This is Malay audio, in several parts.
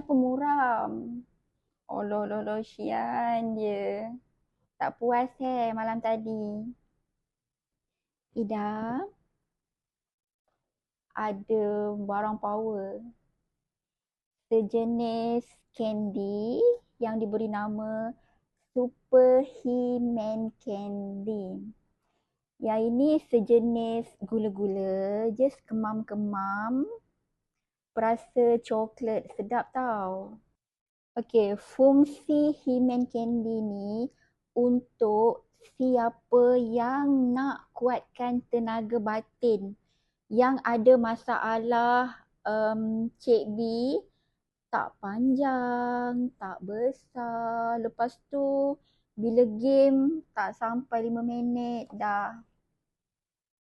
kenapa muram? Olololo, sian dia. Tak puas malam tadi. Ida, ada barang power. Sejenis candy yang diberi nama Super He-Man Candy. Yang ini sejenis gula-gula, just kemam-kemam. Berasa coklat, sedap tau. Okey, fungsi He-Man Candy ni untuk siapa yang nak kuatkan tenaga batin, yang ada masalah Cik B tak panjang, tak besar. Lepas tu bila game tak sampai 5 minit dah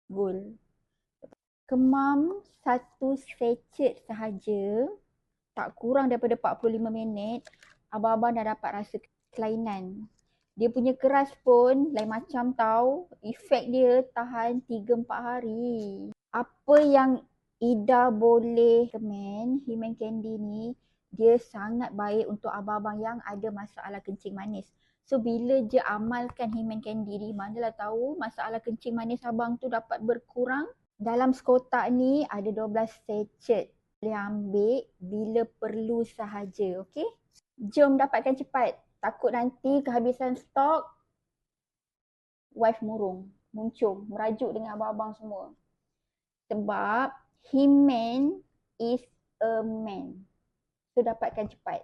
gol. Kemam satu sachet sahaja, tak kurang daripada 45 minit, abang-abang dah dapat rasa kelainan. Dia punya keras pun lain macam tau. Efek dia tahan 3-4 hari. Apa yang Ida boleh recommend He-Man Candy ni, dia sangat baik untuk abang-abang yang ada masalah kencing manis. So bila je amalkan He-Man Candy ni, manalah tahu masalah kencing manis abang tu dapat berkurang. Dalam sekotak ni ada 12 sachet. Boleh ambil bila perlu sahaja, okey? Jom dapatkan cepat. Takut nanti kehabisan stok, wife murung, muncung, merajuk dengan abang-abang semua. Sebab He-Man is a man. So dapatkan cepat.